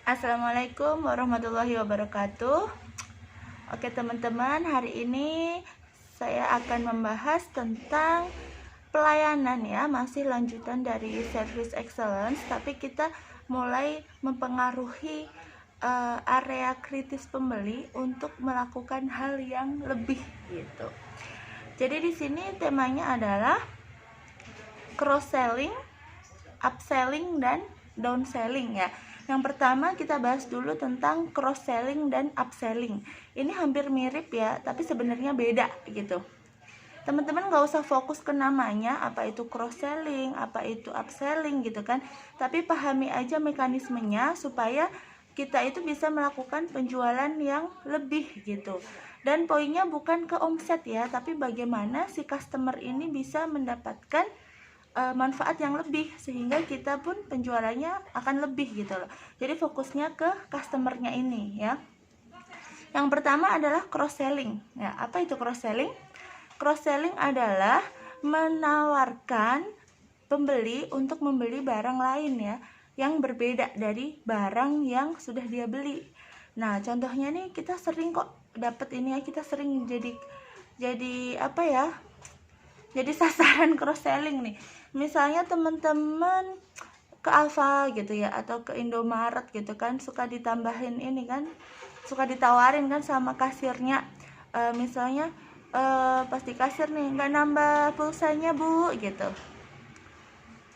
Assalamualaikum warahmatullahi wabarakatuh. Oke teman-teman, hari ini saya akan membahas tentang pelayanan ya. Masih lanjutan dari service excellence, tapi kita mulai mempengaruhi area kritis pembeli untuk melakukan hal yang lebih gitu. Jadi di sini temanya adalah cross selling, upselling, dan downselling ya. Yang pertama kita bahas dulu tentang cross selling dan upselling. Ini hampir mirip ya, tapi sebenarnya beda gitu. Teman-teman gak usah fokus ke namanya, apa itu cross selling, apa itu upselling gitu kan. Tapi pahami aja mekanismenya supaya kita itu bisa melakukan penjualan yang lebih gitu. Dan poinnya bukan ke omset ya, tapi bagaimana si customer ini bisa mendapatkan manfaat yang lebih, sehingga kita pun penjualannya akan lebih gitu loh. Jadi fokusnya ke customernya ini ya. Yang pertama adalah cross selling ya. Apa itu cross selling? Cross selling adalah menawarkan pembeli untuk membeli barang lain ya, yang berbeda dari barang yang sudah dia beli. Nah contohnya nih, kita sering kok dapat ini ya, kita sering jadi apa ya, jadi sasaran cross selling nih. Misalnya teman-teman ke Alfa gitu ya, atau ke Indomaret gitu kan, suka ditambahin ini kan, suka ditawarin kan sama kasirnya, misalnya pas di kasir nih, nggak nambah pulsanya bu gitu,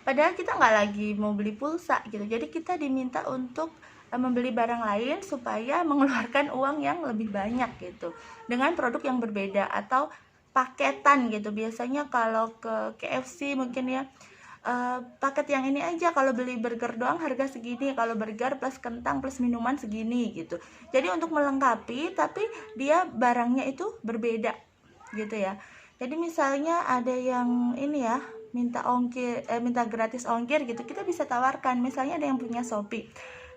padahal kita nggak lagi mau beli pulsa gitu. Jadi kita diminta untuk membeli barang lain supaya mengeluarkan uang yang lebih banyak gitu, dengan produk yang berbeda atau paketan gitu. Biasanya kalau ke KFC mungkin ya, paket yang ini aja, kalau beli burger doang harga segini, kalau burger plus kentang plus minuman segini gitu. Jadi untuk melengkapi, tapi dia barangnya itu berbeda gitu ya. Jadi misalnya ada yang ini ya, minta gratis ongkir gitu, kita bisa tawarkan. Misalnya ada yang punya Shopee,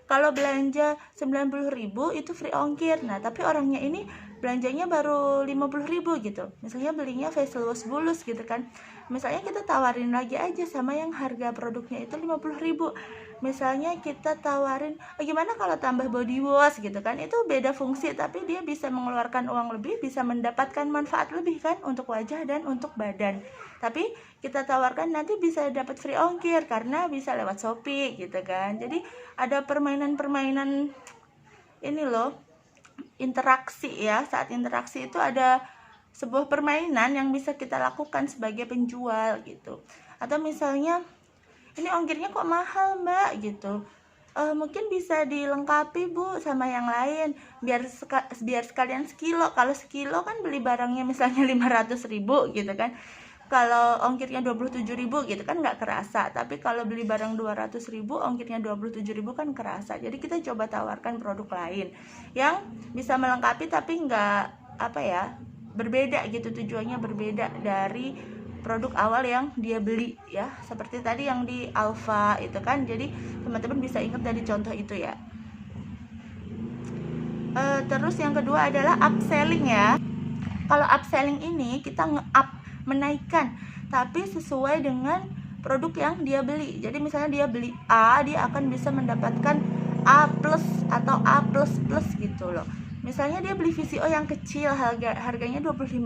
kalau belanja 90.000 itu free ongkir. Nah tapi orangnya ini belanjanya baru 50.000 gitu, misalnya belinya facial wash bulus gitu kan. Misalnya kita tawarin lagi aja sama yang harga produknya itu 50.000, misalnya kita tawarin gimana kalau tambah body wash gitu kan. Itu beda fungsi, tapi dia bisa mengeluarkan uang lebih, bisa mendapatkan manfaat lebih kan, untuk wajah dan untuk badan. Tapi kita tawarkan nanti bisa dapat free ongkir karena bisa lewat Shopee gitu kan. Jadi ada permainan-permainan ini loh, interaksi ya. Saat interaksi itu ada sebuah permainan yang bisa kita lakukan sebagai penjual gitu. Atau misalnya, ini ongkirnya kok mahal mbak gitu, mungkin bisa dilengkapi bu sama yang lain, biar sekalian sekilo. Kalau sekilo kan beli barangnya misalnya 500.000 gitu kan, kalau ongkirnya 27.000 gitu kan nggak kerasa. Tapi kalau beli barang 200.000 ongkirnya 27.000 kan kerasa. Jadi kita coba tawarkan produk lain yang bisa melengkapi tapi nggak apa ya, berbeda gitu, tujuannya berbeda dari produk awal yang dia beli ya. Seperti tadi yang di Alfa itu kan. Jadi teman-teman bisa ingat dari contoh itu ya. Terus yang kedua adalah upselling ya. Kalau upselling ini kita nge-up, menaikkan, tapi sesuai dengan produk yang dia beli. Jadi misalnya dia beli A, dia akan bisa mendapatkan A plus atau A plus plus gitu loh. Misalnya dia beli VCO yang kecil, harganya 25.000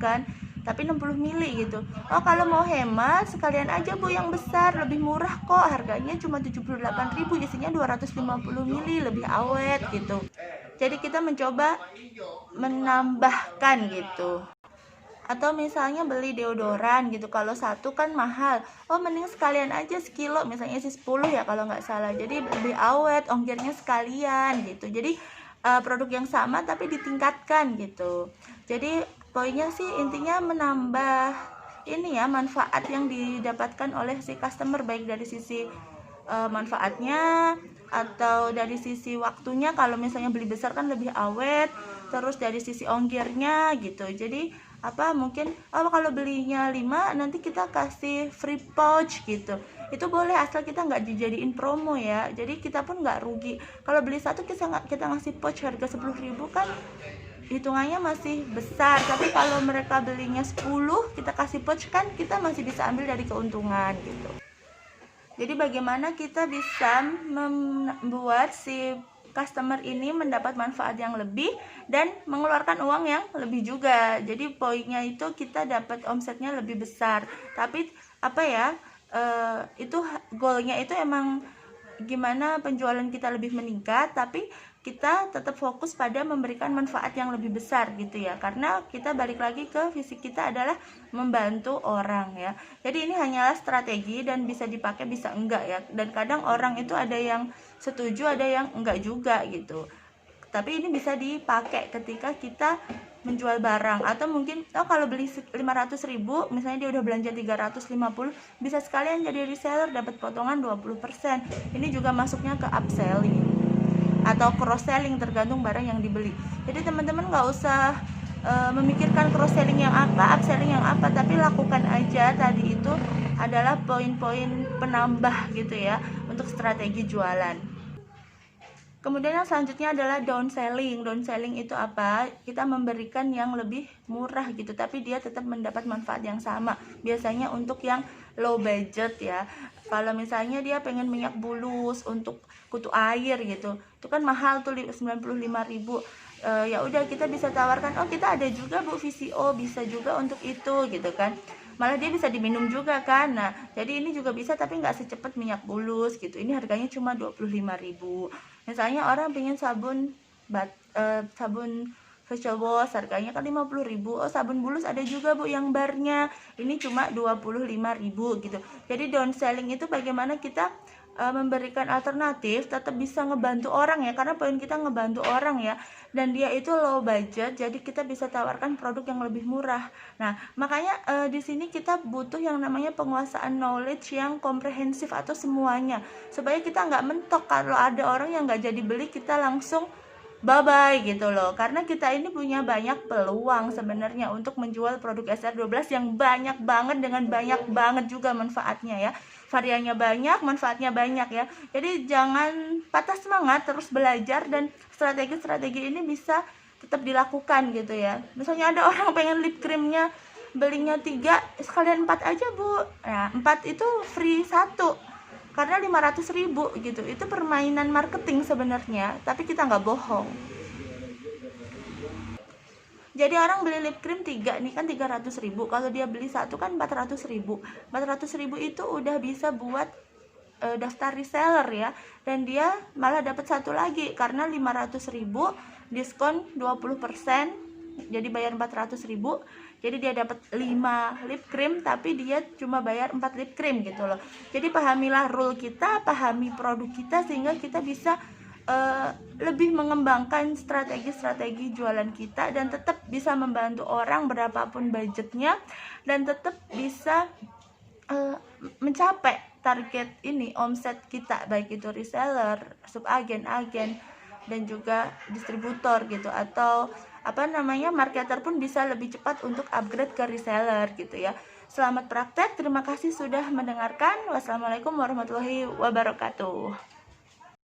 kan, tapi 60 mili gitu. Oh kalau mau hemat sekalian aja bu yang besar, lebih murah kok, harganya cuma 78.000, isinya 250 mili, lebih awet gitu. Jadi kita mencoba menambahkan gitu. Atau misalnya beli deodoran gitu, kalau satu kan mahal, oh mending sekalian aja sekilo, misalnya isi 10 ya kalau nggak salah. Jadi lebih awet, ongkirnya sekalian gitu. Jadi produk yang sama tapi ditingkatkan gitu. Jadi poinnya sih intinya menambah ini ya, manfaat yang didapatkan oleh si customer, baik dari sisi manfaatnya atau dari sisi waktunya. Kalau misalnya beli besar kan lebih awet, terus dari sisi ongkirnya gitu. Jadi mungkin kalau belinya 5 nanti kita kasih free pouch gitu. Itu boleh asal kita nggak dijadiin promo ya. Jadi kita pun nggak rugi. Kalau beli satu kita ngasih pouch harga 10.000 kan hitungannya masih besar. Tapi kalau mereka belinya 10 kita kasih pouch kan, kita masih bisa ambil dari keuntungan gitu. Jadi bagaimana kita bisa membuat si customer ini mendapat manfaat yang lebih dan mengeluarkan uang yang lebih juga. Jadi poinnya itu kita dapat omsetnya lebih besar. Tapi apa ya, itu goalnya itu emang gimana penjualan kita lebih meningkat, tapi kita tetap fokus pada memberikan manfaat yang lebih besar gitu ya, karena kita balik lagi ke visi kita adalah membantu orang ya. Jadi ini hanyalah strategi dan bisa dipakai bisa enggak ya, dan kadang orang itu ada yang setuju ada yang enggak juga gitu. Tapi ini bisa dipakai ketika kita menjual barang, atau mungkin kalau beli 500.000 misalnya dia udah belanja 350, bisa sekalian jadi reseller dapat potongan 20%. Ini juga masuknya ke upselling atau cross selling tergantung barang yang dibeli. Jadi teman-teman nggak usah memikirkan cross selling yang apa, upselling yang apa, tapi lakukan aja tadi itu adalah poin-poin penambah gitu ya untuk strategi jualan. Kemudian yang selanjutnya adalah downselling. Downselling itu apa? Kita memberikan yang lebih murah gitu, tapi dia tetap mendapat manfaat yang sama. Biasanya untuk yang low budget ya. Kalau misalnya dia pengen minyak bulus untuk kutu air gitu, itu kan mahal tuh 95.000. Ya udah kita bisa tawarkan, oh kita ada juga Bu VCO, bisa juga untuk itu gitu kan. Malah dia bisa diminum juga kan. Nah, jadi ini juga bisa tapi nggak secepat minyak bulus gitu. Ini harganya cuma 25.000. Misalnya orang pengen sabun facial wash harganya kan 50.000. Oh, sabun bulus ada juga Bu yang barnya. Ini cuma 25.000 gitu. Jadi downselling itu bagaimana kita memberikan alternatif tetap bisa ngebantu orang ya, karena poin kita ngebantu orang ya, dan dia itu low budget, jadi kita bisa tawarkan produk yang lebih murah. Nah, makanya di sini kita butuh yang namanya penguasaan knowledge yang komprehensif atau semuanya, supaya kita nggak mentok. Kalau ada orang yang nggak jadi beli, kita langsung bye-bye gitu loh, karena kita ini punya banyak peluang sebenarnya untuk menjual produk SR12 yang banyak banget dengan banyak banget juga manfaatnya ya, variannya banyak, manfaatnya banyak ya. Jadi jangan patah semangat, terus belajar, dan strategi-strategi ini bisa tetap dilakukan gitu ya. Misalnya ada orang pengen lip creamnya belinya 3, sekalian 4 aja Bu. Nah 4 itu free 1 karena 500.000 gitu. Itu permainan marketing sebenarnya, tapi kita nggak bohong. Jadi orang beli lip cream 3 nih kan 300.000, kalau dia beli 1 kan 400.000. 400.000 itu udah bisa buat daftar reseller ya, dan dia malah dapat 1 lagi karena 500.000 diskon 20%, jadi bayar 400.000. Jadi dia dapat 5 lip cream tapi dia cuma bayar 4 lip cream gitu loh. Jadi pahamilah rule kita, pahami produk kita, sehingga kita bisa lebih mengembangkan strategi-strategi jualan kita dan tetap bisa membantu orang berapapun budgetnya, dan tetap bisa mencapai target ini, omset kita, baik itu reseller, subagen, agen, dan juga distributor gitu, atau marketer pun bisa lebih cepat untuk upgrade ke reseller gitu ya. Selamat praktek, terima kasih sudah mendengarkan. Wassalamualaikum warahmatullahi wabarakatuh.